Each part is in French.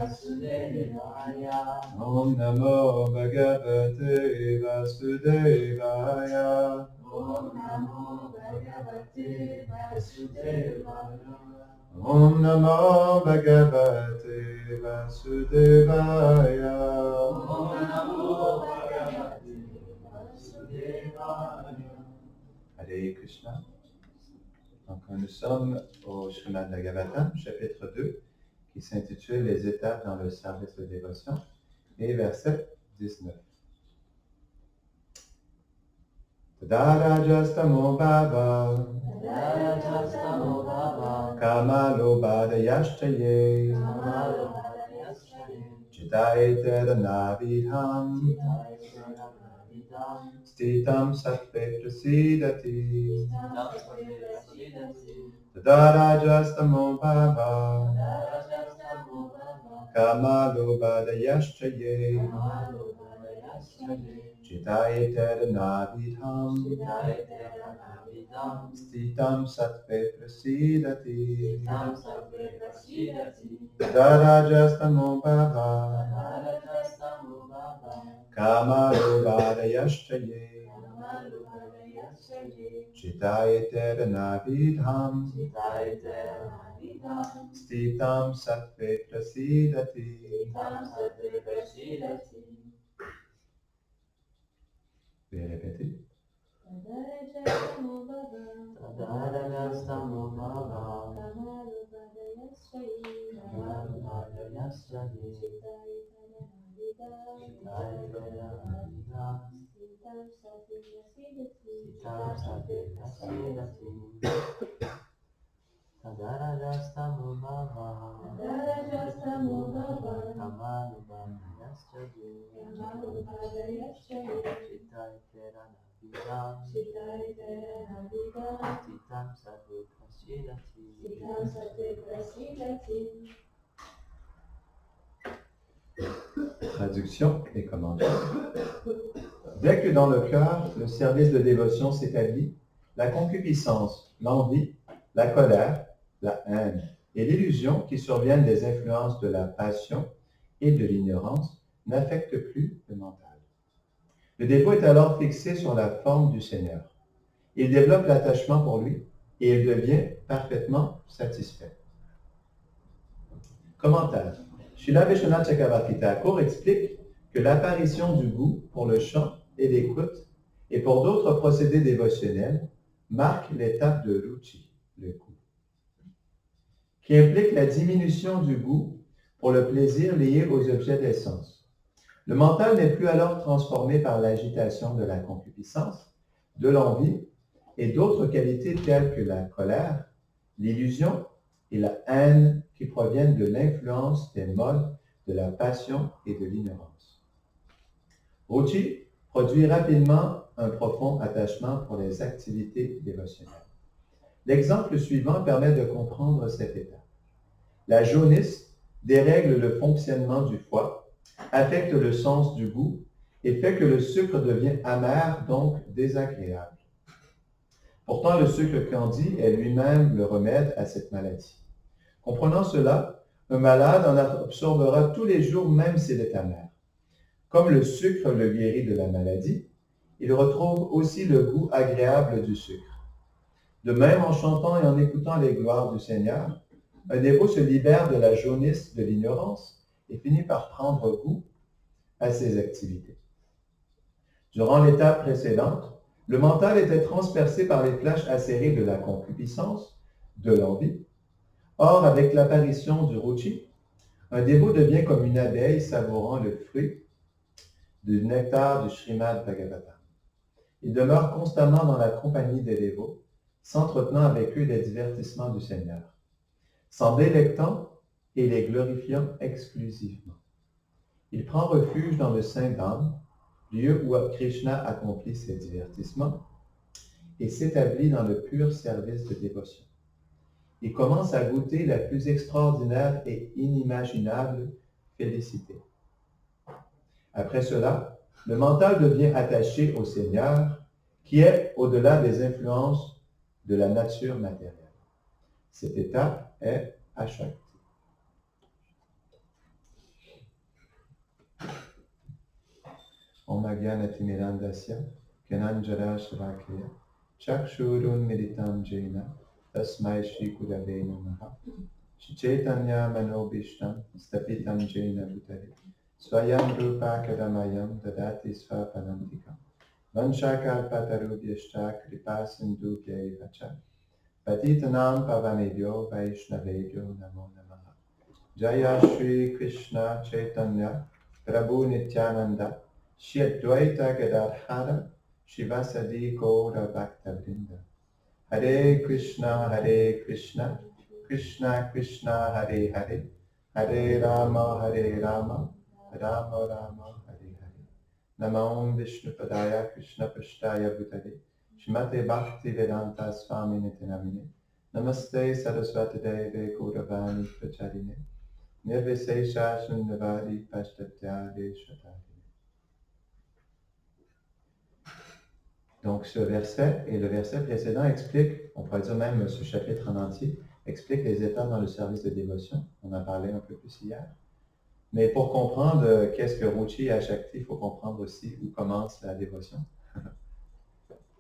Vasudevaya. Om Namo Bhagavate Vasudevaya. Om Namo Bhagavate Vasudevaya. Om Namo Bhagavate Vasudevaya. Om Namo Bhagavate Vasudevaya. Hare Krishna. Donc nous sommes au Srimad Bhagavatam, chapitre 2, qui s'intitule Les étapes dans le service de dévotion, et verset 19. Tadarajastamo bhava Tadarajastamu bhava. kamalobhadayashchaye Kamalobhadayaschaye. chitayeteranabhidham Chitayeteranabhidham. stitam sattve prasidati. Tamasvasidati. Tadarajastamo bhava Tadarajastamu bhava. kamalobhadayashchaye Kamalobhadayaschaye. chitayeteranabhidham Chitayeteranabhidham. stitam sattve prasidati. Tamasvasidati. Prasidati. Tadarajastamo bhava Tadarajastamu bhava. kamalobhadayashchaye Kamalobhadayaschaye. chitayeteranabhidham Chitayeteranabhidham. stitam sattve prasidati. Tamasvasidati. Prasidati. Veuillez répéter. Tadarajastamu bhava Tadarajastamu bhava. kamalobhadayaschaye Kamalobhadayaschaye. chitayeteranabhidham Chitayeteranabhidham. stitam sattve prasidati. Tamasvasidati. Prasidati. Tadarajastamu bhava. Tadarajastamu bhava Kamalobhadayaschaye. kamalobhadayaschaye Chitayeteranabhidham. chitayeteranabhidham Stitam sattve prasidati. stitam sattve prasidati. Traduction et commentaire. Dès que dans le cœur, le service de dévotion s'établit, la concupiscence, l'envie, la colère, la haine et l'illusion qui surviennent des influences de la passion et de l'ignorance n'affectent plus le mental. Le dévot est alors fixé sur la forme du Seigneur. Il développe l'attachement pour lui et il devient parfaitement satisfait. Commentaire. Srila Vishwanath Chakravarti Thakur explique que l'apparition du goût pour le chant et l'écoute et pour d'autres procédés dévotionnels marque l'étape de ruchi, le goût, qui implique la diminution du goût pour le plaisir lié aux objets d'essence. Le mental n'est plus alors transformé par l'agitation de la concupiscence, de l'envie et d'autres qualités telles que la colère, l'illusion et la haine qui proviennent de l'influence des modes de la passion et de l'ignorance. Ruchi produit rapidement un profond attachement pour les activités dévotionnelles. L'exemple suivant permet de comprendre cette étape. La jaunisse dérègle le fonctionnement du foie, affecte le sens du goût et fait que le sucre devient amer, donc désagréable. Pourtant, le sucre candi est lui-même le remède à cette maladie. Comprenant cela, un malade en absorbera tous les jours même s'il est amer. Comme le sucre le guérit de la maladie, il retrouve aussi le goût agréable du sucre. De même, en chantant et en écoutant les gloires du Seigneur, un dévot se libère de la jaunisse de l'ignorance et finit par prendre goût à ses activités. Durant l'étape précédente, le mental était transpercé par les flèches acérées de la concupiscence, de l'envie. Or, avec l'apparition du ruchi, un dévot devient comme une abeille savourant le fruit du nectar du Srimad Bhagavatam. Il demeure constamment dans la compagnie des dévots, s'entretenant avec eux des divertissements du Seigneur, s'en délectant et les glorifiant exclusivement. Il prend refuge dans le Saint-Dham, lieu où Krishna accomplit ses divertissements, et s'établit dans le pur service de dévotion. Il commence à goûter la plus extraordinaire et inimaginable félicité. Après cela, le mental devient attaché au Seigneur, qui est au-delà des influences de la nature matérielle. Cette étape est Ashakti. Om Agyanatimirandasya Gyananjara Shalakaya Chakshurun Meditam Jaina Tasmai Shri Gurave Namaha Shri Chaitanya Manobishtam Stapitam Jaina Bhutale Swayam Rupa Kadamayam Dadati Svapadantikam Vanchakalpatarubhyashta Kripa Sindhu Vacha Patitanam Pavanebhyo Vaishnavebhyo Namo Namaha Jaya Shri Krishna Chaitanya Prabhu Nityananda Shri Advaita Gadadhara Shivasadi Gaura Bhaktavrinda Hare Krishna Krishna Krishna Hare Hare Hare Rama Rama Rama Hare Hare Namam Vishnupadaya Krishna Pashtaya Bhutale Shrimate Bhakti Vedanta Swami Nitinamine Namaste Saraswati Deve Gauravani Pracharine Nirvisesha Shunnavari Pashtatyade Shatari. Donc ce verset et le verset précédent explique, on pourrait dire même ce chapitre en entier, explique les étapes dans le service de dévotion. On en parlait un peu plus hier. Mais pour comprendre qu'est-ce que Ruchi et Shakti, il faut comprendre aussi où commence la dévotion.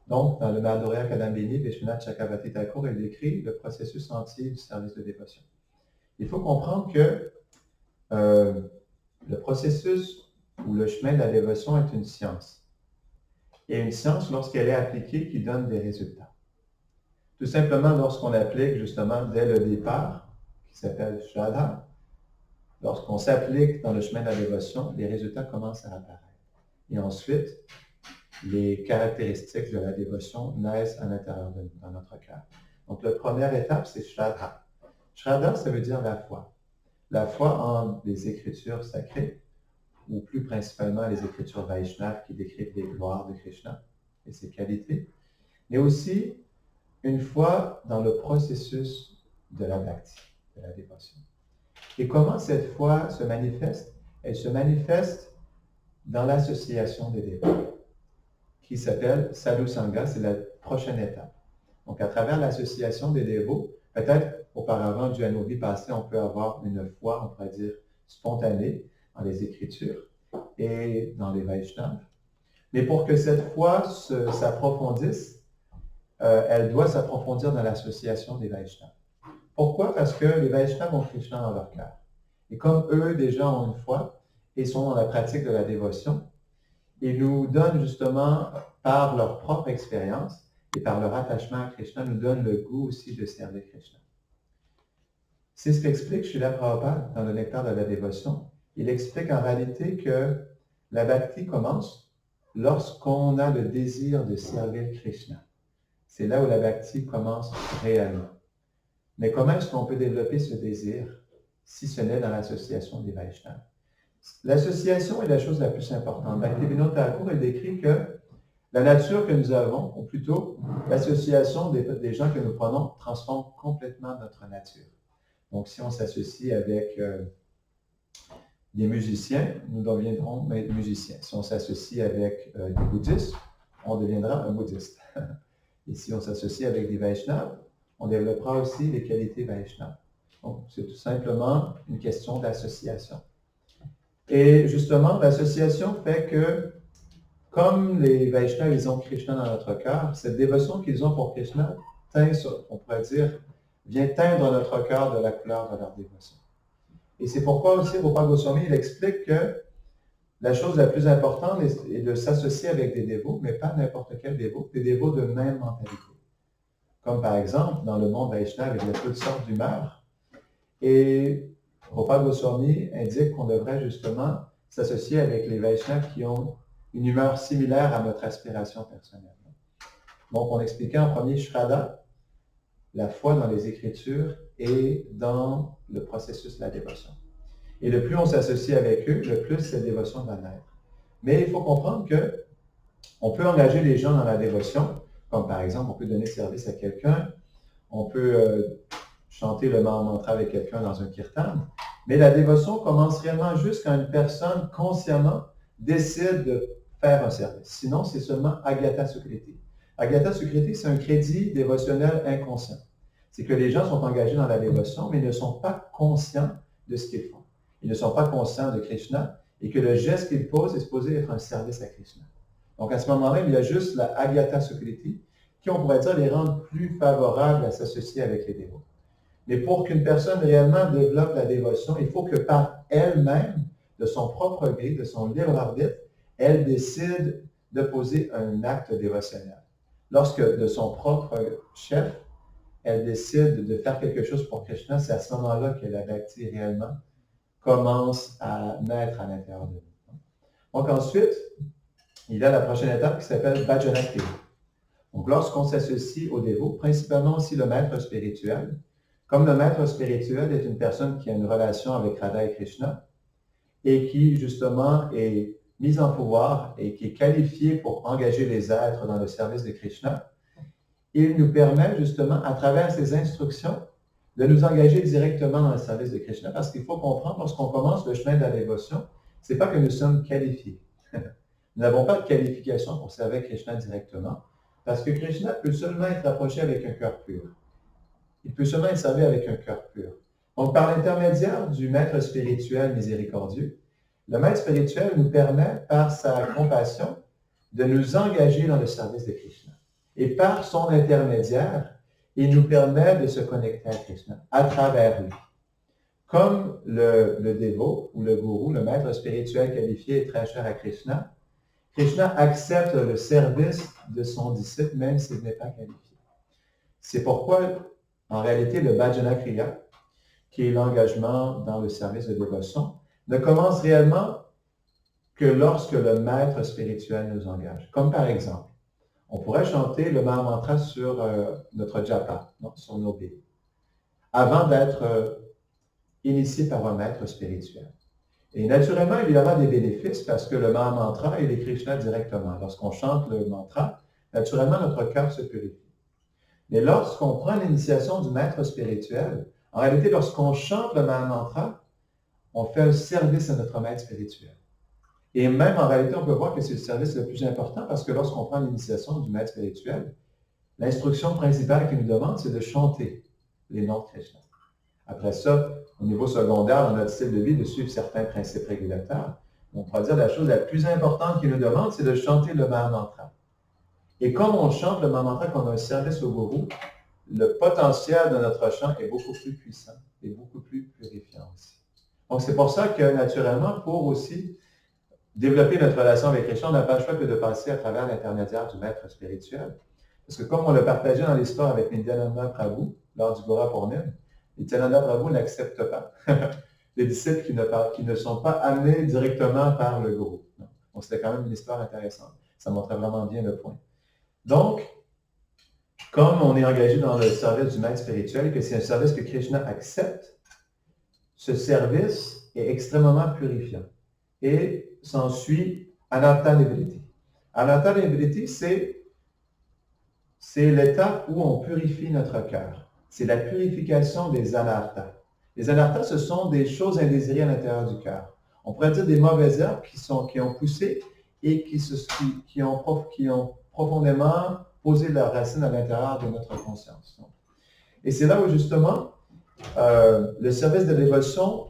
Donc, dans le Madhurya Kadambini, Vishwanath Chakravarti Thakur, il décrit le processus entier du service de dévotion. Il faut comprendre que le processus ou le chemin de la dévotion est une science. Et une science, lorsqu'elle est appliquée, qui donne des résultats. Tout simplement, lorsqu'on applique justement dès le départ, qui s'appelle Shraddha, lorsqu'on s'applique dans le chemin de la dévotion, les résultats commencent à apparaître. Et ensuite, les caractéristiques de la dévotion naissent à l'intérieur de nous, dans notre cœur. Donc, la première étape, c'est Shraddha. Shraddha, ça veut dire la foi. La foi en les écritures sacrées, ou plus principalement les écritures Vaishnaves qui décrivent les gloires de Krishna et ses qualités, mais aussi une foi dans le processus de la bhakti, de la dévotion. Et comment cette foi se manifeste? Elle se manifeste dans l'association des dévots, qui s'appelle Sadhu Sangha, c'est la prochaine étape. Donc, à travers l'association des dévots, peut-être auparavant, dû à nos vies passées, on peut avoir une foi, on pourrait dire, spontanée dans les Écritures et dans les Vaishnavas. Mais pour que cette foi s'approfondisse, elle doit s'approfondir dans l'association des Vaishnavas. Pourquoi? Parce que les Vaishnavas ont Krishna dans leur cœur. Et comme eux déjà ont une foi et sont dans la pratique de la dévotion, ils nous donnent justement, par leur propre expérience et par leur attachement à Krishna, nous donnent le goût aussi de servir Krishna. C'est ce qu'explique Srila Prabhupada dans le Nectar de la dévotion. Il explique en réalité que la bhakti commence lorsqu'on a le désir de servir Krishna. C'est là où la bhakti commence réellement. Mais comment est-ce qu'on peut développer ce désir si ce n'est dans l'association des Vaishnavas? L'association est la chose la plus importante. Bhaktivinoda Thakur, il décrit que la nature que nous avons, ou plutôt l'association des gens que nous prenons, transforme complètement notre nature. Donc, si on s'associe avec des musiciens, nous deviendrons musiciens. Si on s'associe avec des bouddhistes, on deviendra un bouddhiste. Et si on s'associe avec des Vaishnavas, on développera aussi les qualités Vaishnavas. Donc, c'est tout simplement une question d'association. Et justement, l'association fait que, comme les Vaishnavas, ils ont Krishna dans notre cœur, cette dévotion qu'ils ont pour Krishna, on pourrait dire, vient teindre notre cœur de la couleur de leur dévotion. Et c'est pourquoi aussi Rupa Goswami, il explique que la chose la plus importante est de s'associer avec des dévots, mais pas n'importe quel dévot, des dévots de même mentalité. Comme par exemple, dans le monde Vaishnava, il y a toutes sortes d'humeurs. Et Rupa Goswami indique qu'on devrait justement s'associer avec les Vaishnavas qui ont une humeur similaire à notre aspiration personnelle. Donc, on expliquait en premier Shraddha, la foi dans les Écritures et dans le processus de la dévotion. Et le plus on s'associe avec eux, le plus cette dévotion va naître. Mais il faut comprendre qu'on peut engager les gens dans la dévotion, comme par exemple, on peut donner service à quelqu'un, on peut chanter le mantra avec quelqu'un dans un kirtan, mais la dévotion commence réellement juste quand une personne consciemment décide de faire un service. Sinon, c'est seulement Agyata Sukriti. Agyata Sukriti, c'est un crédit dévotionnel inconscient. C'est que les gens sont engagés dans la dévotion, mais ils ne sont pas conscients de ce qu'ils font. Ils ne sont pas conscients de Krishna, et que le geste qu'il pose est supposé être un service à Krishna. Donc à ce moment-là, il y a juste la Agyata Sukriti, qui on pourrait dire les rendre plus favorables à s'associer avec les dévots. Mais pour qu'une personne réellement développe la dévotion, il faut que par elle-même, de son propre gré, de son libre arbitre, elle décide de poser un acte dévotionnel. Lorsque de son propre chef, elle décide de faire quelque chose pour Krishna, c'est à ce moment-là que la bhakti réellement commence à naître à l'intérieur de nous. Donc ensuite, il y a la prochaine étape qui s'appelle Bhajana Kriya. Donc lorsqu'on s'associe au dévot, principalement aussi le maître spirituel, comme le maître spirituel est une personne qui a une relation avec Radha et Krishna et qui justement est mise en pouvoir et qui est qualifié pour engager les êtres dans le service de Krishna, il nous permet justement, à travers ses instructions, de nous engager directement dans le service de Krishna, parce qu'il faut comprendre, lorsqu'on commence le chemin de la dévotion, ce n'est pas que nous sommes qualifiés. Nous n'avons pas de qualification pour servir Krishna directement, parce que Krishna peut seulement être approché avec un cœur pur. Il peut seulement être servi avec un cœur pur. Donc, par l'intermédiaire du maître spirituel miséricordieux, le maître spirituel nous permet, par sa compassion, de nous engager dans le service de Krishna. Et par son intermédiaire, il nous permet de se connecter à Krishna, à travers lui. Comme le dévot ou le gourou, le maître spirituel qualifié est très cher à Krishna, Krishna accepte le service de son disciple, même s'il n'est pas qualifié. C'est pourquoi, en réalité, le Bhajana Kriya, qui est l'engagement dans le service de dévotion, ne commence réellement que lorsque le maître spirituel nous engage. Comme par exemple, on pourrait chanter le Mahamantra sur notre japa, sur nos billes, avant d'être initié par un maître spirituel. Et naturellement, il y aura des bénéfices parce que le Mahamantra, il est Krishna directement. Lorsqu'on chante le mantra, naturellement, notre cœur se purifie. Mais lorsqu'on prend l'initiation du maître spirituel, en réalité, lorsqu'on chante le Mahamantra, on fait un service à notre maître spirituel. Et même en réalité, on peut voir que c'est le service le plus important parce que lorsqu'on prend l'initiation du maître spirituel, l'instruction principale qu'il nous demande, c'est de chanter les noms de Krishna. Après ça, au niveau secondaire, dans notre style de vie, de suivre certains principes régulateurs. On pourrait dire la chose la plus importante qu'il nous demande, c'est de chanter le Mahamantra. Et comme on chante le Mahamantra, qu'on a un service au gourou, le potentiel de notre chant est beaucoup plus puissant et beaucoup plus purifiant aussi. Donc c'est pour ça que naturellement, pour aussi développer notre relation avec Krishna, on n'a pas le choix que de passer à travers l'intermédiaire du maître spirituel. Parce que comme on l'a partagé dans l'histoire avec Nityananda Prabhu, lors du Gora Purnima, Nityananda Prabhu n'accepte pas les disciples qui ne sont pas amenés directement par le gourou. Donc c'était quand même une histoire intéressante. Ça montrait vraiment bien le point. Donc, comme on est engagé dans le service du maître spirituel, que c'est un service que Krishna accepte, ce service est extrêmement purifiant. Et s'ensuit Anartha-Nivriti. Anartha-Nivriti, c'est l'étape où on purifie notre cœur. C'est la purification des anarthas. Les anarthas, ce sont des choses indésirées à l'intérieur du cœur. On pourrait dire des mauvaises herbes qui ont poussé et qui ont profondément posé leurs racines à l'intérieur de notre conscience. Et c'est là où justement, le service de dévotion,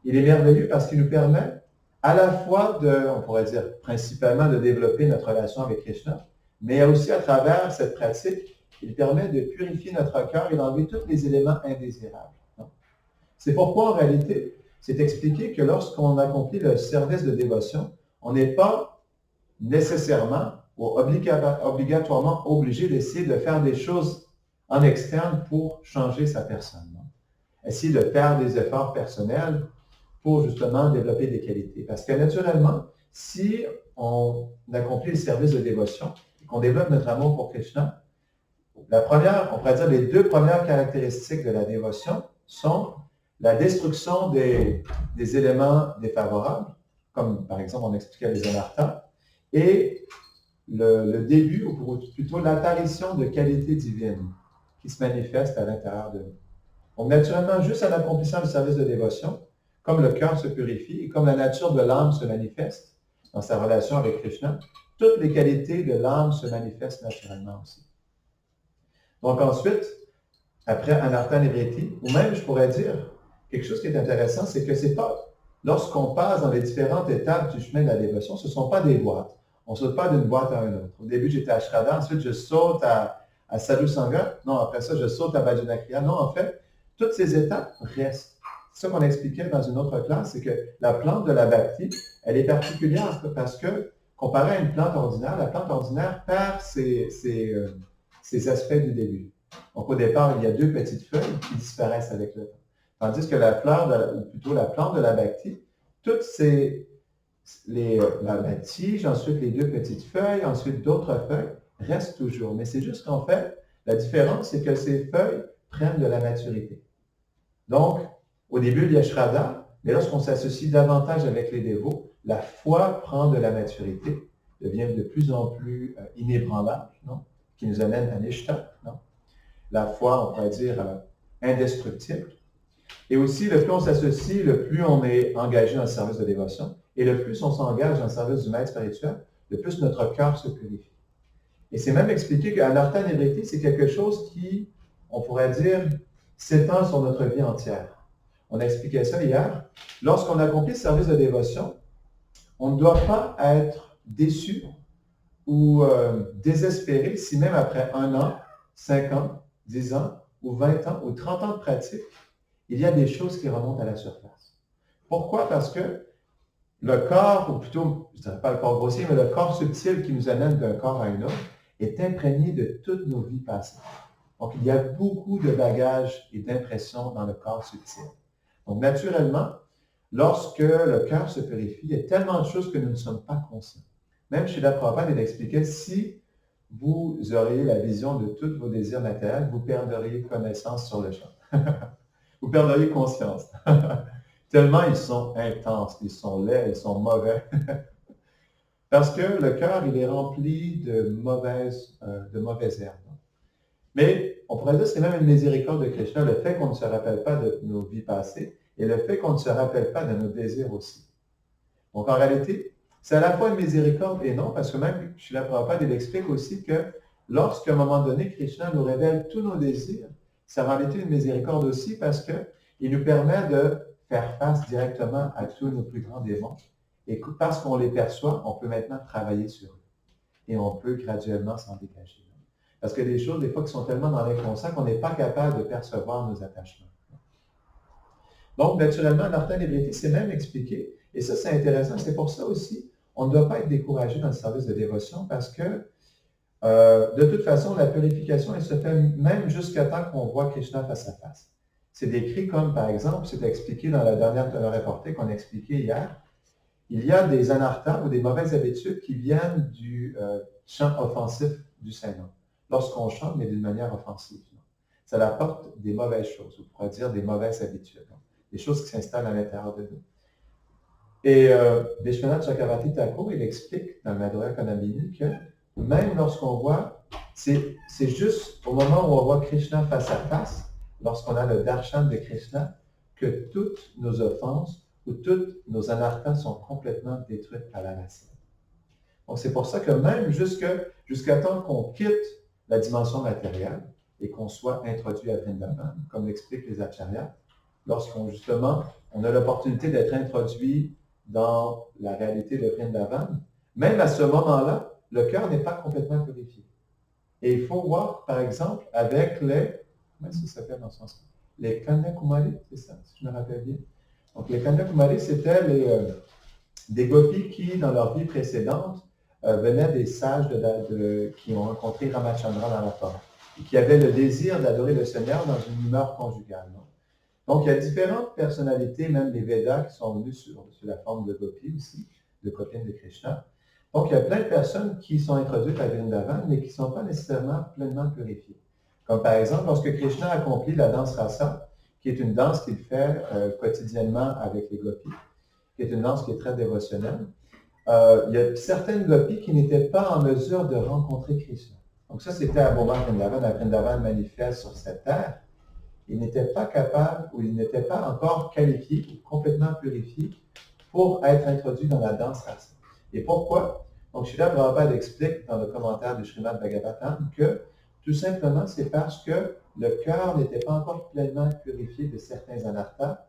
il est merveilleux parce qu'il nous permet à la fois on pourrait dire principalement de développer notre relation avec Krishna, mais aussi à travers cette pratique, il permet de purifier notre cœur et d'enlever tous les éléments indésirables. C'est pourquoi en réalité, c'est expliqué que lorsqu'on accomplit le service de dévotion, on n'est pas nécessairement ou obligatoirement obligé d'essayer de faire des choses en externe pour changer sa personne. Essayer de faire des efforts personnels pour justement développer des qualités. Parce que naturellement, si on accomplit le service de dévotion et qu'on développe notre amour pour Krishna, on pourrait dire les deux premières caractéristiques de la dévotion sont la destruction des éléments défavorables, comme par exemple on expliquait les anarthas, et le début, ou plutôt l'apparition de qualités divines qui se manifestent à l'intérieur de nous. Donc naturellement, juste en accomplissant le service de dévotion, comme le cœur se purifie et comme la nature de l'âme se manifeste dans sa relation avec Krishna, toutes les qualités de l'âme se manifestent naturellement aussi. Donc ensuite, après Anartha Nivriti, ou même je pourrais dire, quelque chose qui est intéressant, c'est que ce n'est pas lorsqu'on passe dans les différentes étapes du chemin de la dévotion, ce ne sont pas des boîtes. On ne saute pas d'une boîte à une autre. Au début, j'étais à Shraddha, ensuite je saute à Sadhu Sangha. Non, après ça, je saute à Bhajana Kriya. Non, en fait, toutes ces étapes restent. C'est ça qu'on expliquait dans une autre classe, c'est que la plante de la bhakti, elle est particulière parce que, comparé à une plante ordinaire, la plante ordinaire perd ses aspects du début. Donc, au départ, il y a 2 petites feuilles qui disparaissent avec le temps. Tandis que la fleur, ou plutôt la plante de la bhakti, toutes la tige, ensuite les 2 petites feuilles, ensuite d'autres feuilles, restent toujours. Mais c'est juste qu'en fait, la différence, c'est que ces feuilles prennent de la maturité. Donc, au début, il y a Shraddha, mais lorsqu'on s'associe davantage avec les dévots, la foi prend de la maturité, devient de plus en plus inébranlable, non? Qui nous amène à Nishta, non? La foi, on pourrait dire, indestructible. Et aussi, le plus on s'associe, le plus on est engagé dans le service de dévotion, et le plus on s'engage dans le service du maître spirituel, le plus notre cœur se purifie. Et c'est même expliqué qu'Anartha Nivritti, c'est quelque chose qui, on pourrait dire, s'étend sur notre vie entière. On expliquait ça hier. Lorsqu'on accomplit le service de dévotion, on ne doit pas être déçu ou désespéré si même après 1 an, 5 ans, 10 ans, ou 20 ans, ou 30 ans de pratique, il y a des choses qui remontent à la surface. Pourquoi? Parce que le corps, ou plutôt, je ne dirais pas le corps grossier, mais le corps subtil qui nous amène d'un corps à un autre, est imprégné de toutes nos vies passées. Donc, il y a beaucoup de bagages et d'impressions dans le corps subtil. Donc, naturellement, lorsque le cœur se purifie, il y a tellement de choses que nous ne sommes pas conscients. Même chez la Prabhupada, il expliquait, si vous auriez la vision de tous vos désirs matériels, vous perdriez connaissance sur le champ. Vous perdriez conscience. Tellement ils sont intenses, ils sont laids, ils sont mauvais. Parce que le cœur, il est rempli de mauvaises herbes. Mais on pourrait dire que c'est même une miséricorde de Krishna, le fait qu'on ne se rappelle pas de nos vies passées et le fait qu'on ne se rappelle pas de nos désirs aussi. Donc en réalité, c'est à la fois une miséricorde et non, parce que même Srila Prabhupada, il explique aussi que lorsqu'à un moment donné, Krishna nous révèle tous nos désirs, c'est en réalité une miséricorde aussi parce qu'il nous permet de faire face directement à tous nos plus grands démons. Et parce qu'on les perçoit, on peut maintenant travailler sur eux. Et on peut graduellement s'en dégager. Parce que des choses, des fois, qui sont tellement dans l'inconscient qu'on n'est pas capable de percevoir nos attachements. Donc, naturellement, Anartha Nivritti, c'est même expliqué. Et ça, c'est intéressant. C'est pour ça aussi, on ne doit pas être découragé dans le service de dévotion parce que, de toute façon, la purification, elle se fait même jusqu'à temps qu'on voit Krishna face à face. C'est décrit comme, par exemple, c'est expliqué dans la dernière reportée qu'on a expliqué hier, il y a des anarthas ou des mauvaises habitudes qui viennent du chant offensif du Saint-Nom. Lorsqu'on chante, mais d'une manière offensive. Ça apporte des mauvaises choses, on pourrait dire des mauvaises habitudes, des choses qui s'installent à l'intérieur de nous. Et Vishwanath Chakravarti Thakur, il explique dans le Madhurya Kanamini que même lorsqu'on voit, c'est juste au moment où on voit Krishna face à face, lorsqu'on a le darshan de Krishna, que toutes nos offenses ou toutes nos anarthas sont complètement détruites à la racine. Donc c'est pour ça que même jusqu'à temps qu'on quitte la dimension matérielle et qu'on soit introduit à Vrindavan, comme l'expliquent les acharyas, lorsqu'on justement, on a l'opportunité d'être introduit dans la réalité de Vrindavan, même à ce moment-là, le cœur n'est pas complètement purifié. Et il faut voir, par exemple, avec comment ça s'appelle dans ce sens? Les Kanyakumari, c'est ça, si je me rappelle bien. Donc les Kanyakumari, c'était des gopis qui, dans leur vie précédente, venaient des sages qui ont rencontré Ramachandra dans la forêt et qui avaient le désir d'adorer le Seigneur dans une humeur conjugale. Non? Donc, il y a différentes personnalités, même les Védas, qui sont venues sur la forme de gopis aussi, de copines de Krishna. Donc, il y a plein de personnes qui sont introduites à Vrindavan, mais qui ne sont pas nécessairement pleinement purifiées. Comme par exemple, lorsque Krishna accomplit la danse rasa, qui est une danse qu'il fait quotidiennement avec les gopis, qui est une danse qui est très dévotionnelle, il y a certaines gopis qui n'étaient pas en mesure de rencontrer Krishna. Donc ça, c'était à Vrindavan, à Vrindavan manifeste sur cette terre. Ils n'étaient pas capables ou ils n'étaient pas encore qualifiés ou complètement purifiés pour être introduits dans la danse rasa. Et pourquoi? Donc, Srila Prabhupada explique dans le commentaire du Srimad Bhagavatam que tout simplement, c'est parce que le cœur n'était pas encore pleinement purifié de certains anarthas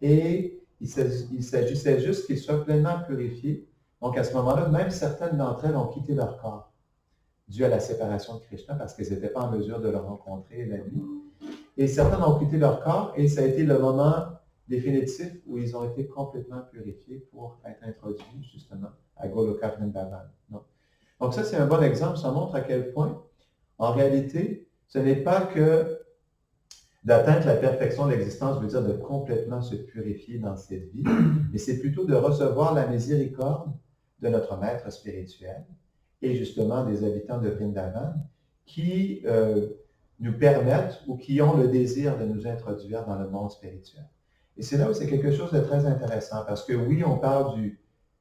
et Il s'agissait juste qu'ils soient pleinement purifiés. Donc à ce moment-là, même certaines d'entre elles ont quitté leur corps, dû à la séparation de Krishna, parce qu'elles n'étaient pas en mesure de le rencontrer la nuit. Et certaines ont quitté leur corps, et ça a été le moment définitif où ils ont été complètement purifiés pour être introduits justement à Goloka Vrindavan. Donc ça, c'est un bon exemple. Ça montre à quel point, en réalité, ce n'est pas que d'atteindre la perfection de l'existence veut dire de complètement se purifier dans cette vie, mais c'est plutôt de recevoir la miséricorde de notre maître spirituel et justement des habitants de Vrindavan qui nous permettent ou qui ont le désir de nous introduire dans le monde spirituel. Et c'est là où c'est quelque chose de très intéressant, parce que oui, on parle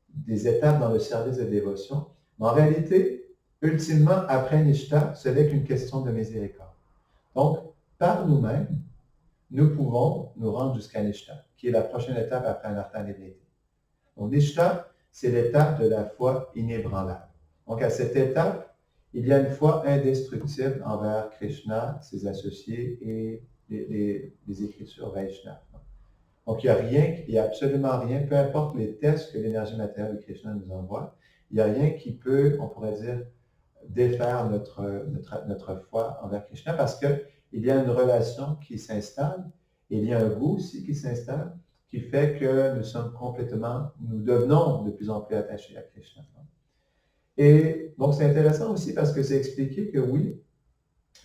des étapes dans le service de dévotion, mais en réalité, ultimement, après Nishta, ce n'est qu'une question de miséricorde. Donc, par nous-mêmes, nous pouvons nous rendre jusqu'à Nishta, qui est la prochaine étape après Anartha Nivritti. Donc, Nishta, c'est l'étape de la foi inébranlable. Donc, à cette étape, il y a une foi indestructible envers Krishna, ses associés et les écritures Vaishnava. Donc, il n'y a rien, il n'y a absolument rien, peu importe les tests que l'énergie matérielle de Krishna nous envoie, il n'y a rien qui peut, on pourrait dire, défaire notre foi envers Krishna, parce qu'il y a une relation qui s'installe, et il y a un goût aussi qui s'installe, qui fait que nous devenons de plus en plus attachés à Krishna. Et donc, c'est intéressant aussi parce que c'est expliqué que oui,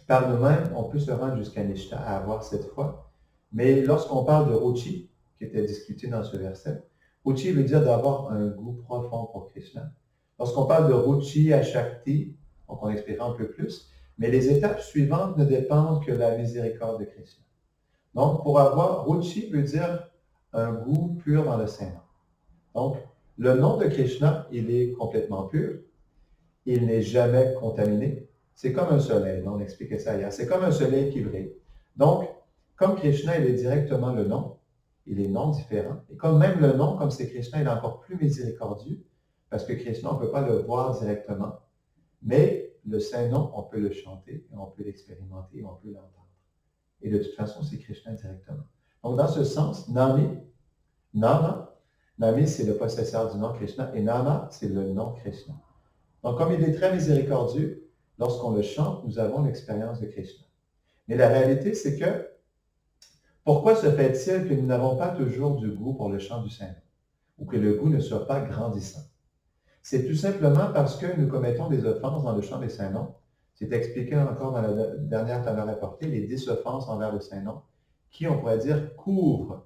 par nous-mêmes, on peut se rendre jusqu'à Nishta, à avoir cette foi. Mais lorsqu'on parle de Ruchi, qui était discuté dans ce verset, Ruchi veut dire d'avoir un goût profond pour Krishna. Lorsqu'on parle de Ruchi à Shakti, donc on expliquera un peu plus, mais les étapes suivantes ne dépendent que de la miséricorde de Krishna. Donc, pour avoir, Ruchi veut dire un goût pur dans le Saint-Nom. Donc, le nom de Krishna, il est complètement pur, il n'est jamais contaminé. C'est comme un soleil, on expliquait ça hier, c'est comme un soleil qui brille. Donc, comme Krishna, il est directement le nom, il est non différent. Et comme même le nom, comme c'est Krishna, il est encore plus miséricordieux, parce que Krishna, on ne peut pas le voir directement, mais le Saint-Nom, on peut le chanter, et on peut l'expérimenter, et on peut l'entendre. Et de toute façon, c'est Krishna directement. Donc, dans ce sens, Nami, c'est le possesseur du nom Krishna, et Nama, c'est le nom Krishna. Donc, comme il est très miséricordieux, lorsqu'on le chante, nous avons l'expérience de Krishna. Mais la réalité, c'est que, pourquoi se fait-il que nous n'avons pas toujours du goût pour le chant du Saint-Nom, ou que le goût ne soit pas grandissant? C'est tout simplement parce que nous commettons des offenses dans le chant des Saints-Noms. C'est expliqué encore dans la dernière table rapportée, les 10 offenses envers le Saint-Nom, qui, on pourrait dire, recouvrent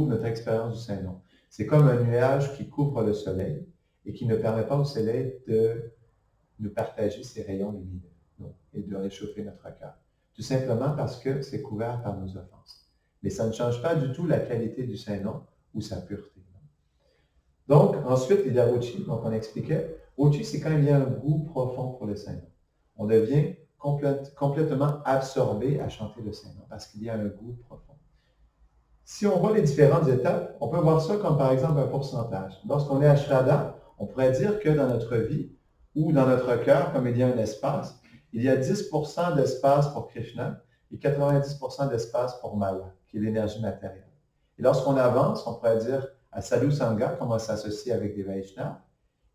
notre expérience du Saint-Nom. C'est comme un nuage qui couvre le soleil et qui ne permet pas au soleil de nous partager ses rayons lumineux et de réchauffer notre cœur. Tout simplement parce que c'est couvert par nos offenses. Mais ça ne change pas du tout la qualité du Saint-Nom ou sa pureté. Donc, ensuite, il y a Ruchi, donc on expliquait. Ruchi, c'est quand il y a un goût profond pour le Saint-Nom. On devient complètement absorbé à chanter le Saint-Nom parce qu'il y a un goût profond. Si on voit les différentes étapes, on peut voir ça comme par exemple un pourcentage. Lorsqu'on est à Shraddha, on pourrait dire que dans notre vie ou dans notre cœur, comme il y a un espace, il y a 10% d'espace pour Krishna et 90% d'espace pour Maya, qui est l'énergie matérielle. Et lorsqu'on avance, on pourrait dire à Sadhu Sangha, comme on s'associe avec des Vaishnavas,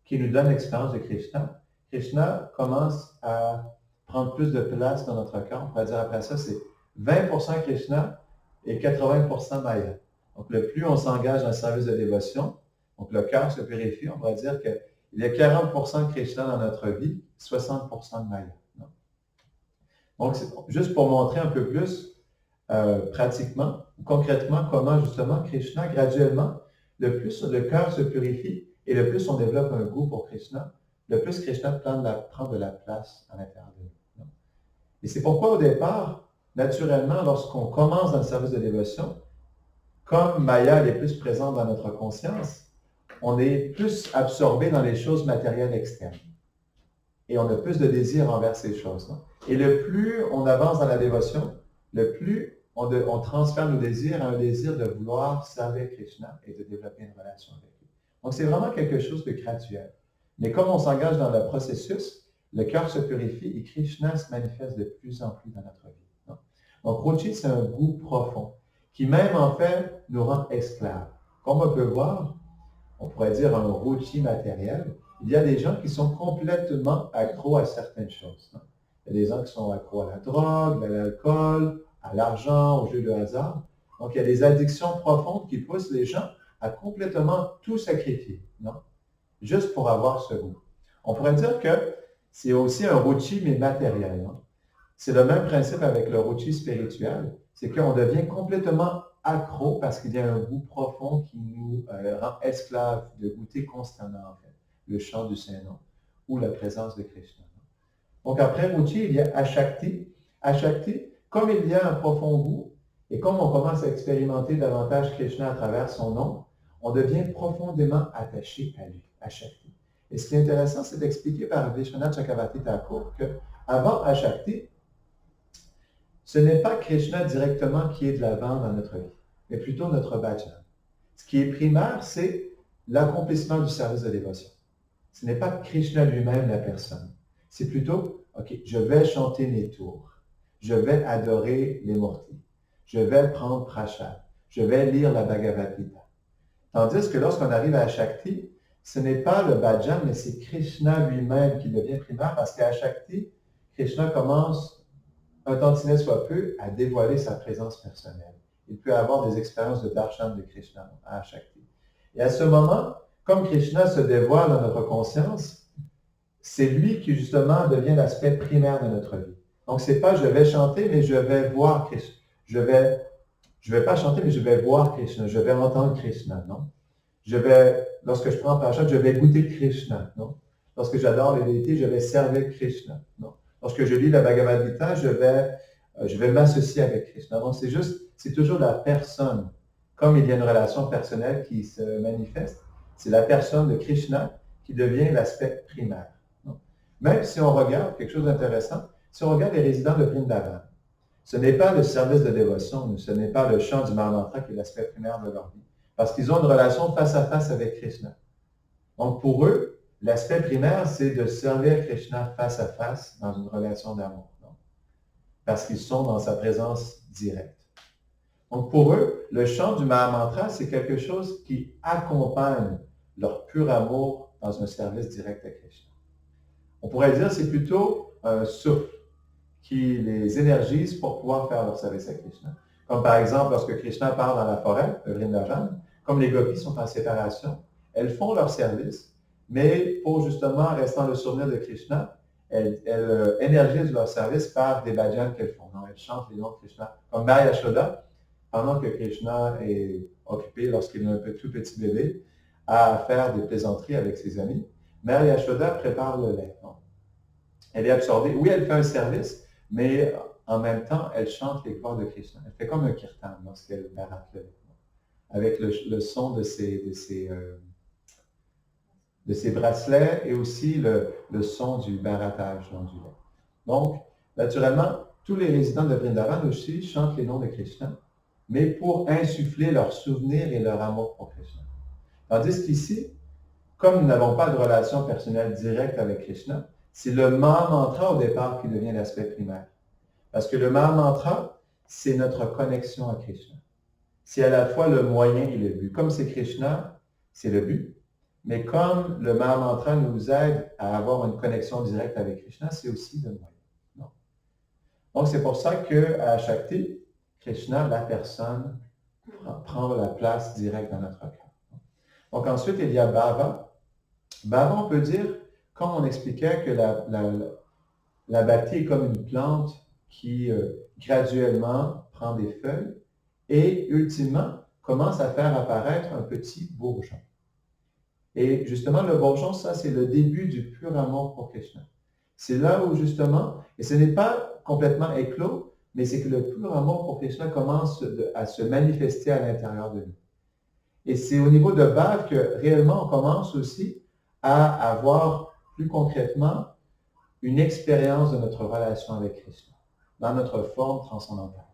qui nous donne l'expérience de Krishna. Krishna commence à prendre plus de place dans notre cœur. On pourrait dire après ça, c'est 20% Krishna et 80% Maya. Donc, le plus on s'engage dans le service de dévotion, donc le cœur se purifie, on pourrait dire qu'il y a 40% de Krishna dans notre vie, 60% de Maya. Donc, c'est juste pour montrer un peu plus pratiquement, concrètement, comment justement Krishna, graduellement, le plus le cœur se purifie et le plus on développe un goût pour Krishna, le plus Krishna prend de la place à l'intérieur de nous. Et c'est pourquoi au départ, naturellement, lorsqu'on commence dans le service de dévotion, comme Maya est plus présente dans notre conscience, on est plus absorbé dans les choses matérielles externes. Et on a plus de désir envers ces choses. Et le plus on avance dans la dévotion, le plus on transfère nos désirs à un désir de vouloir servir Krishna et de développer une relation avec lui. Donc, c'est vraiment quelque chose de graduel. Mais comme on s'engage dans le processus, le cœur se purifie et Krishna se manifeste de plus en plus dans notre vie. Donc, Ruchi, c'est un goût profond qui même en fait nous rend esclaves. Comme on peut voir, on pourrait dire un ruchi matériel, il y a des gens qui sont complètement accros à certaines choses. Hein. Il y a des gens qui sont accros à la drogue, à l'alcool, à l'argent, aux jeux de hasard. Donc, il y a des addictions profondes qui poussent les gens à complètement tout sacrifier, non? Juste pour avoir ce goût. On pourrait dire que c'est aussi un ruchi, mais matériel. Hein. C'est le même principe avec le ruchi spirituel, c'est qu'on devient complètement accro parce qu'il y a un goût profond qui nous rend esclaves de goûter constamment, en fait, le chant du Saint-Nom ou la présence de Krishna. Donc après ruchi, il y a ashakti. Ashakti, comme il y a un profond goût, et comme on commence à expérimenter davantage Krishna à travers son nom, on devient profondément attaché à lui, ashakti. Et ce qui est intéressant, c'est d'expliquer par Vishwanath Chakravarti Thakur qu'avant ashakti, ce n'est pas Krishna directement qui est de l'avant dans notre vie, mais plutôt notre bhajan. Ce qui est primaire, c'est l'accomplissement du service de dévotion. Ce n'est pas Krishna lui-même la personne. C'est plutôt, OK, je vais chanter mes tours. Je vais adorer les mortis. Je vais prendre prashad. Je vais lire la Bhagavad Gita. Tandis que lorsqu'on arrive à Shakti, ce n'est pas le bhajan, mais c'est Krishna lui-même qui devient primaire parce qu'à Shakti, Krishna commence, un tantinet soit peu, à dévoiler sa présence personnelle. Il peut avoir des expériences de darshan de Krishna à Shakti. Et à ce moment, comme Krishna se dévoile dans notre conscience, c'est lui qui justement devient l'aspect primaire de notre vie. Donc, c'est pas je vais chanter, mais je vais voir Krishna. Je vais pas chanter, mais je vais voir Krishna. Je vais entendre Krishna, non? Lorsque je prends Prashad, je vais goûter Krishna, non? Lorsque j'adore les déités, je vais servir Krishna, non? Lorsque je lis la Bhagavad Gita, je vais m'associer avec Krishna. Donc, c'est toujours la personne. Comme il y a une relation personnelle qui se manifeste, c'est la personne de Krishna qui devient l'aspect primaire. Non? Même si on regarde quelque chose d'intéressant, si on regarde les résidents de Vrindavan, ce n'est pas le service de dévotion, ce n'est pas le chant du Mahamantra qui est l'aspect primaire de leur vie, parce qu'ils ont une relation face à face avec Krishna. Donc pour eux, l'aspect primaire, c'est de servir Krishna face à face dans une relation d'amour, parce qu'ils sont dans sa présence directe. Donc pour eux, le chant du Mahamantra, c'est quelque chose qui accompagne leur pur amour dans un service direct à Krishna. On pourrait dire que c'est plutôt un souffle qui les énergise pour pouvoir faire leur service à Krishna. Comme par exemple, lorsque Krishna part dans la forêt, le Vrindavan, comme les gopis sont en séparation, elles font leur service, mais pour justement rester dans le souvenir de Krishna, elles énergisent leur service par des bhajans qu'elles font. Donc, elles chantent les noms de Krishna. Comme Maya Yashoda, pendant que Krishna est occupé, lorsqu'il est un tout petit bébé, à faire des plaisanteries avec ses amis, Mère Yashoda prépare le lait. Donc, elle est absorbée. Oui, elle fait un service, mais en même temps, elle chante les gloires de Krishna. Elle fait comme un kirtan lorsqu'elle baratte le lait, avec le son de ses bracelets et aussi le son du barattage dans du lait. Donc, naturellement, tous les résidents de Vrindavan aussi chantent les noms de Krishna, mais pour insuffler leur souvenir et leur amour pour Krishna. Tandis qu'ici, comme nous n'avons pas de relation personnelle directe avec Krishna, c'est le Mahamantra au départ qui devient l'aspect primaire. Parce que le Mahamantra, c'est notre connexion à Krishna. C'est à la fois le moyen et le but. Comme c'est Krishna, c'est le but. Mais comme le Mahamantra nous aide à avoir une connexion directe avec Krishna, c'est aussi le moyen. Non. Donc c'est pour ça qu'à Shakti, Krishna, la personne, prend la place directe dans notre cœur. Donc ensuite, il y a Bhava. Bhava, on peut dire, comme on expliquait, que la bhakti est comme une plante qui graduellement prend des feuilles et ultimement commence à faire apparaître un petit bourgeon. Et justement, le bourgeon, ça, c'est le début du pur amour pour Krishna. C'est là où justement, et ce n'est pas complètement éclos, mais c'est que le pur amour pour Krishna commence à se manifester à l'intérieur de nous. Et c'est au niveau de Bhava que réellement on commence aussi à avoir plus concrètement une expérience de notre relation avec Krishna, dans notre forme transcendantale.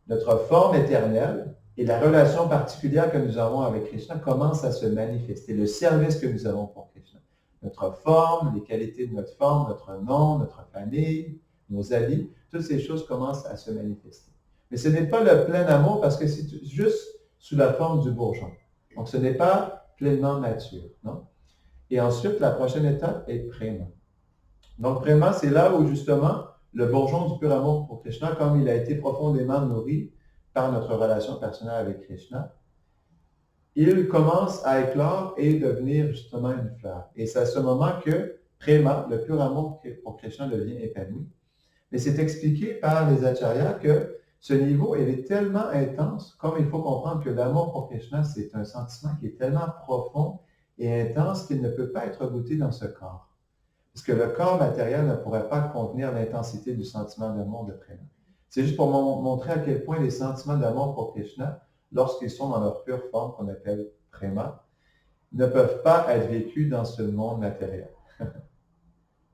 Notre forme éternelle et la relation particulière que nous avons avec Krishna commence à se manifester, le service que nous avons pour Krishna. Notre forme, les qualités de notre forme, notre nom, notre famille, nos habits, toutes ces choses commencent à se manifester. Mais ce n'est pas le plein amour parce que c'est juste sous la forme du bourgeon. Donc, ce n'est pas pleinement mature, non? Et ensuite, la prochaine étape est Prema. Donc, Prema, c'est là où justement le bourgeon du pur amour pour Krishna, comme il a été profondément nourri par notre relation personnelle avec Krishna, il commence à éclore et devenir justement une fleur. Et c'est à ce moment que Prema, le pur amour pour Krishna, devient épanoui. Mais c'est expliqué par les acharyas que ce niveau, il est tellement intense, comme il faut comprendre que l'amour pour Krishna, c'est un sentiment qui est tellement profond et intense qu'il ne peut pas être goûté dans ce corps. Parce que le corps matériel ne pourrait pas contenir l'intensité du sentiment d'amour de Prema. C'est juste pour montrer à quel point les sentiments d'amour pour Krishna, lorsqu'ils sont dans leur pure forme, qu'on appelle Prema, ne peuvent pas être vécus dans ce monde matériel.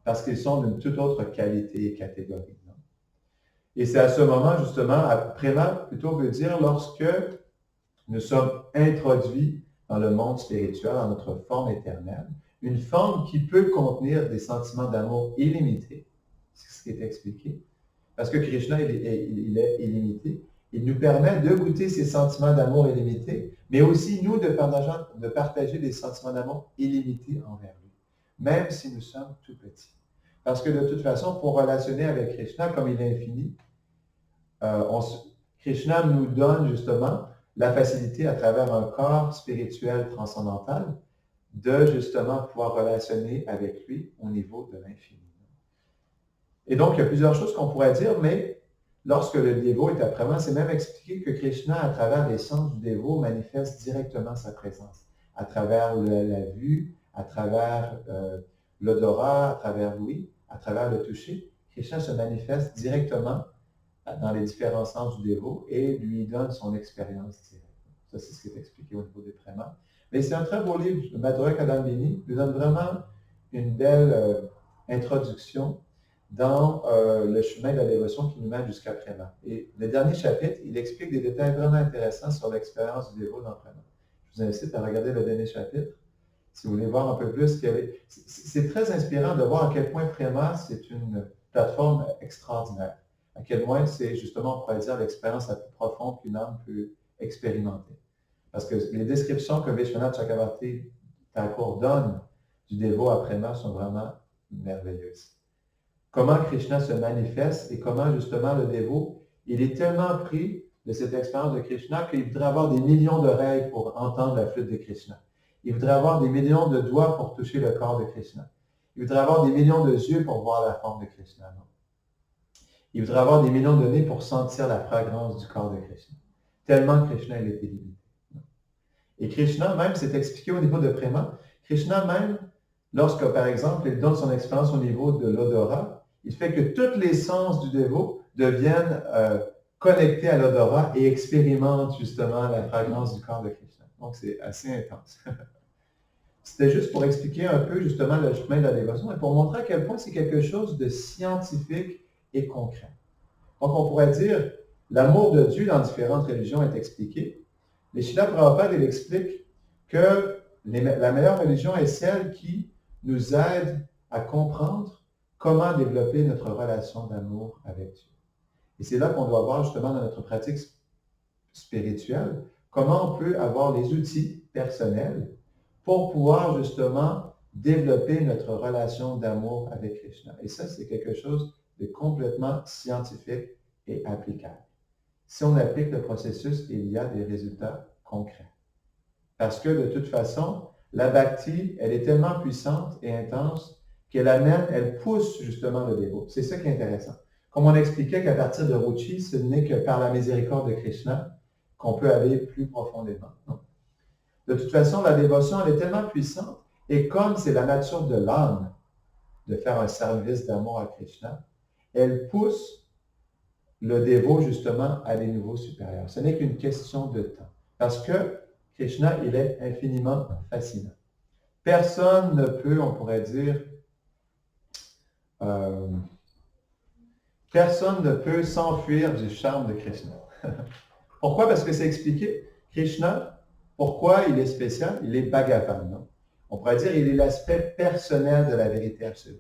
Parce qu'ils sont d'une toute autre qualité et catégorie. Non? Et c'est à ce moment, justement, Prema plutôt veut dire lorsque nous sommes introduits dans le monde spirituel, dans notre forme éternelle, une forme qui peut contenir des sentiments d'amour illimités. C'est ce qui est expliqué. Parce que Krishna, il est illimité. Il nous permet de goûter ces sentiments d'amour illimités, mais aussi, nous, de partager des sentiments d'amour illimités envers lui, même si nous sommes tout petits. Parce que de toute façon, pour relationner avec Krishna, comme il est infini, Krishna nous donne justement la facilité à travers un corps spirituel transcendantal de justement pouvoir relationner avec lui au niveau de l'infini. Et donc, il y a plusieurs choses qu'on pourrait dire, mais lorsque le dévot est à Prema, c'est même expliqué que Krishna, à travers les sens du dévot, manifeste directement sa présence, à travers la vue, à travers l'odorat, à travers l'ouïe, à travers le toucher. Krishna se manifeste directement dans les différents sens du dévot et lui donne son expérience directe. Ça, c'est ce qui est expliqué au niveau des Premas. Mais c'est un très beau livre, le Madhurya Kadambini, lui donne vraiment une belle introduction dans le chemin de la dévotion qui nous mène jusqu'à Prema. Et le dernier chapitre, il explique des détails vraiment intéressants sur l'expérience du dévot dans Prema. Je vous incite à regarder le dernier chapitre, si vous voulez voir un peu plus. C'est très inspirant de voir à quel point Prema, c'est une plateforme extraordinaire. À quel point c'est justement, on pourrait dire, l'expérience la plus profonde qu'une âme peut expérimenter. Parce que les descriptions que Vishwanath Chakravarti Thakur donne du dévot à Prema sont vraiment merveilleuses. Comment Krishna se manifeste et comment justement le dévot, il est tellement pris de cette expérience de Krishna qu'il voudrait avoir des millions d'oreilles pour entendre la flûte de Krishna. Il voudrait avoir des millions de doigts pour toucher le corps de Krishna. Il voudrait avoir des millions de yeux pour voir la forme de Krishna. Non? Il voudrait avoir des millions de nez pour sentir la fragrance du corps de Krishna. Tellement Krishna, il est illimité. Et Krishna, même, c'est expliqué au niveau de Prema, Krishna même, lorsque, par exemple, il donne son expérience au niveau de l'odorat, il fait que tous les sens du dévot deviennent connectés à l'odorat et expérimentent justement la fragrance du corps de Krishna. Donc, c'est assez intense. C'était juste pour expliquer un peu justement le chemin de la dévotion et pour montrer à quel point c'est quelque chose de scientifique et concret. Donc, on pourrait dire, l'amour de Dieu dans différentes religions est expliqué. Mais Srila Prabhupada, il explique que la meilleure religion est celle qui nous aide à comprendre comment développer notre relation d'amour avec Dieu. Et c'est là qu'on doit voir justement dans notre pratique spirituelle comment on peut avoir les outils personnels pour pouvoir justement développer notre relation d'amour avec Krishna. Et ça, c'est quelque chose de complètement scientifique et applicable. Si on applique le processus, il y a des résultats concrets. Parce que de toute façon, la bhakti, elle est tellement puissante et intense elle pousse justement le dévot. C'est ça qui est intéressant. Comme on expliquait qu'à partir de Ruchi, ce n'est que par la miséricorde de Krishna qu'on peut aller plus profondément. Non? De toute façon, la dévotion, elle est tellement puissante, et comme c'est la nature de l'âme de faire un service d'amour à Krishna, elle pousse le dévot justement à des niveaux supérieurs. Ce n'est qu'une question de temps. Parce que Krishna, il est infiniment fascinant. Personne ne peut, on pourrait dire, personne ne peut s'enfuir du charme de Krishna. Pourquoi? Parce que c'est expliqué. Krishna, pourquoi il est spécial? Il est Bhagavan. Non? On pourrait dire il est l'aspect personnel de la vérité absolue.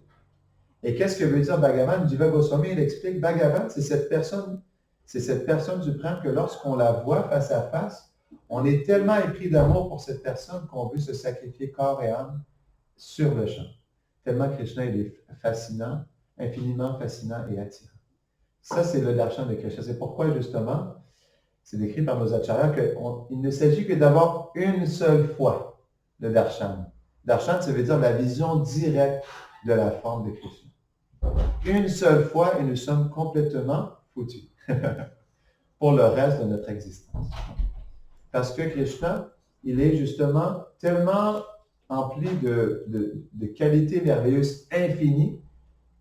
Et qu'est-ce que veut dire Bhagavan? Jiva Goswami, il explique, Bhagavan, c'est cette personne, c'est cette personne suprême que lorsqu'on la voit face à face, on est tellement épris d'amour pour cette personne qu'on veut se sacrifier corps et âme sur le champ. Tellement Krishna, il est fascinant, infiniment fascinant et attirant. Ça, c'est le darshan de Krishna. C'est pourquoi, justement, c'est décrit par nos acharyas qu'il ne s'agit que d'avoir une seule fois le darshan. Darshan, ça veut dire la vision directe de la forme de Krishna. Une seule fois et nous sommes complètement foutus pour le reste de notre existence. Parce que Krishna, il est justement tellement empli de qualités merveilleuses infinies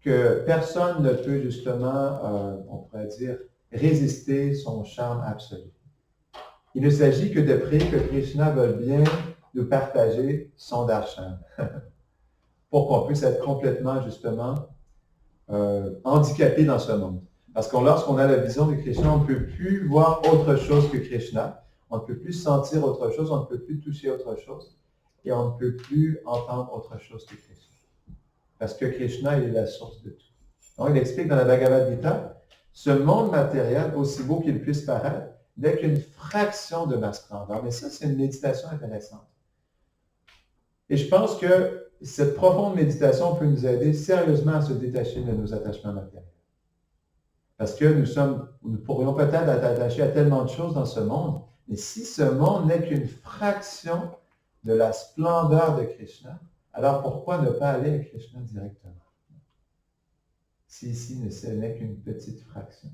que personne ne peut justement, on pourrait dire, résister son charme absolu. Il ne s'agit que de prier que Krishna veuille bien nous partager son darshan pour qu'on puisse être complètement, justement, handicapé dans ce monde. Parce que lorsqu'on a la vision de Krishna, on ne peut plus voir autre chose que Krishna, on ne peut plus sentir autre chose, on ne peut plus toucher autre chose, et on ne peut plus entendre autre chose que Krishna. Parce que Krishna, il est la source de tout. Donc, il explique dans la Bhagavad Gita, ce monde matériel, aussi beau qu'il puisse paraître, n'est qu'une fraction de ma splendeur. Mais ça, c'est une méditation intéressante. Et je pense que cette profonde méditation peut nous aider sérieusement à se détacher de nos attachements matériels. Parce que nous pourrions peut-être être attachés à tellement de choses dans ce monde, mais si ce monde n'est qu'une fraction de la splendeur de Krishna, alors pourquoi ne pas aller à Krishna directement? Si ici ce n'est qu'une petite fraction.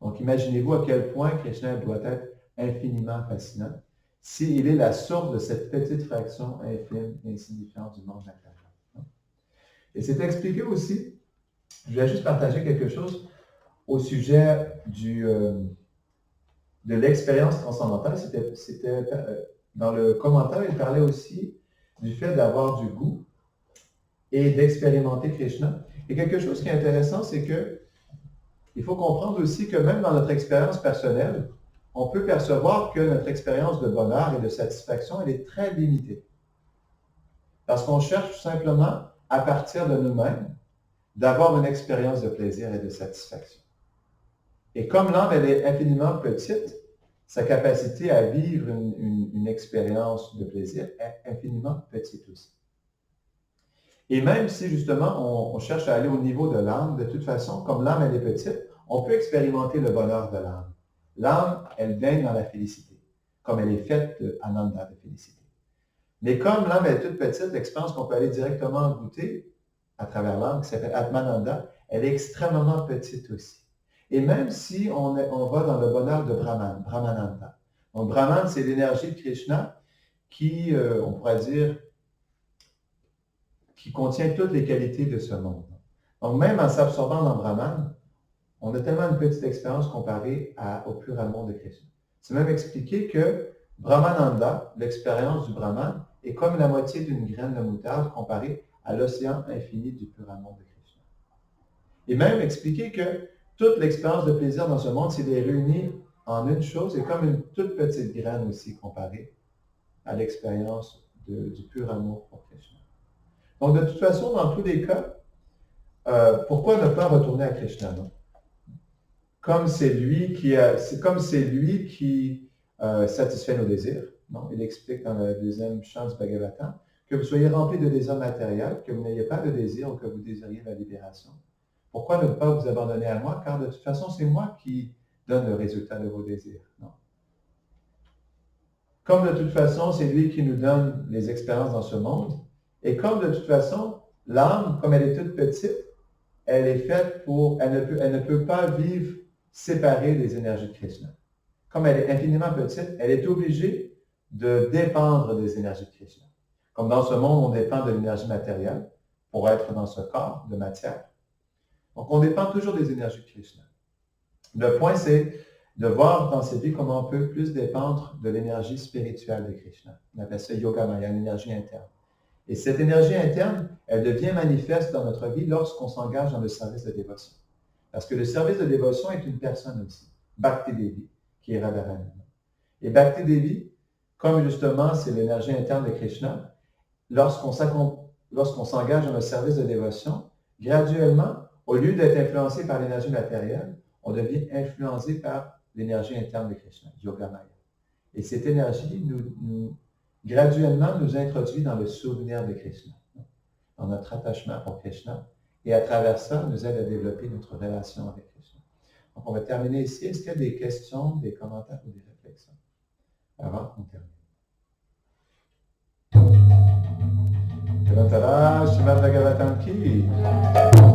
Donc imaginez-vous à quel point Krishna doit être infiniment fascinant s'il est la source de cette petite fraction infime et insignifiante du monde matériel. Et c'est expliqué aussi, je vais juste partager quelque chose au sujet de l'expérience transcendantale. C'était dans le commentaire, il parlait aussi du fait d'avoir du goût et d'expérimenter Krishna. Et quelque chose qui est intéressant, c'est que il faut comprendre aussi que même dans notre expérience personnelle, on peut percevoir que notre expérience de bonheur et de satisfaction, elle est très limitée. Parce qu'on cherche tout simplement, à partir de nous-mêmes, d'avoir une expérience de plaisir et de satisfaction. Et comme l'âme, elle est infiniment petite, sa capacité à vivre une expérience de plaisir est infiniment petite aussi. Et même si justement on cherche à aller au niveau de l'âme, de toute façon, comme l'âme elle est petite, on peut expérimenter le bonheur de l'âme. L'âme, elle baigne dans la félicité, comme elle est faite d'ananda, de félicité. Mais comme l'âme est toute petite, l'expérience qu'on peut aller directement goûter à travers l'âme, qui s'appelle Atmananda, elle est extrêmement petite aussi. Et même si on va dans le bonheur de Brahman, Brahmananda. Donc Brahman, c'est l'énergie de Krishna qui, on pourrait dire, qui contient toutes les qualités de ce monde. Donc même en s'absorbant dans Brahman, on a tellement une petite expérience comparée au pur amour de Krishna. C'est même expliqué que Brahmananda, l'expérience du Brahman, est comme la moitié d'une graine de moutarde comparée à l'océan infini du pur amour de Krishna. Et même expliqué que toute l'expérience de plaisir dans ce monde, c'est de les réunir en une chose, et comme une toute petite graine aussi comparée à l'expérience du pur amour pour Krishna. Donc, de toute façon, dans tous les cas, pourquoi ne pas retourner à Krishna, non? Comme c'est lui qui satisfait nos désirs. Non? Il explique dans le deuxième chant du Bhagavatam que vous soyez remplis de désirs matériels, que vous n'ayez pas de désir ou que vous désiriez la libération. Pourquoi ne pas vous abandonner à moi? Car de toute façon, c'est moi qui donne le résultat de vos désirs. Non? Comme de toute façon, c'est lui qui nous donne les expériences dans ce monde, et comme de toute façon, l'âme, comme elle est toute petite, elle est faite elle ne peut pas vivre séparée des énergies de Krishna. Comme elle est infiniment petite, elle est obligée de dépendre des énergies de Krishna. Comme dans ce monde, on dépend de l'énergie matérielle pour être dans ce corps de matière. Donc, on dépend toujours des énergies de Krishna. Le point, c'est de voir dans cette vie comment on peut plus dépendre de l'énergie spirituelle de Krishna. On appelle ça Yogamaya, l'énergie interne. Et cette énergie interne, elle devient manifeste dans notre vie lorsqu'on s'engage dans le service de dévotion. Parce que le service de dévotion est une personne aussi, Bhakti Devi, qui est Radharani. Et Bhakti Devi, comme justement c'est l'énergie interne de Krishna, lorsqu'on s'engage dans le service de dévotion, graduellement, au lieu d'être influencé par l'énergie matérielle, on devient influencé par l'énergie interne de Krishna, Yogamaya. Et cette énergie graduellement nous introduit dans le souvenir de Krishna, dans notre attachement pour Krishna, et à travers ça, nous aide à développer notre relation avec Krishna. Donc, on va terminer ici. Est-ce qu'il y a des questions, des commentaires ou des réflexions avant qu'on termine? Grantara Srimad Bhagavatam ki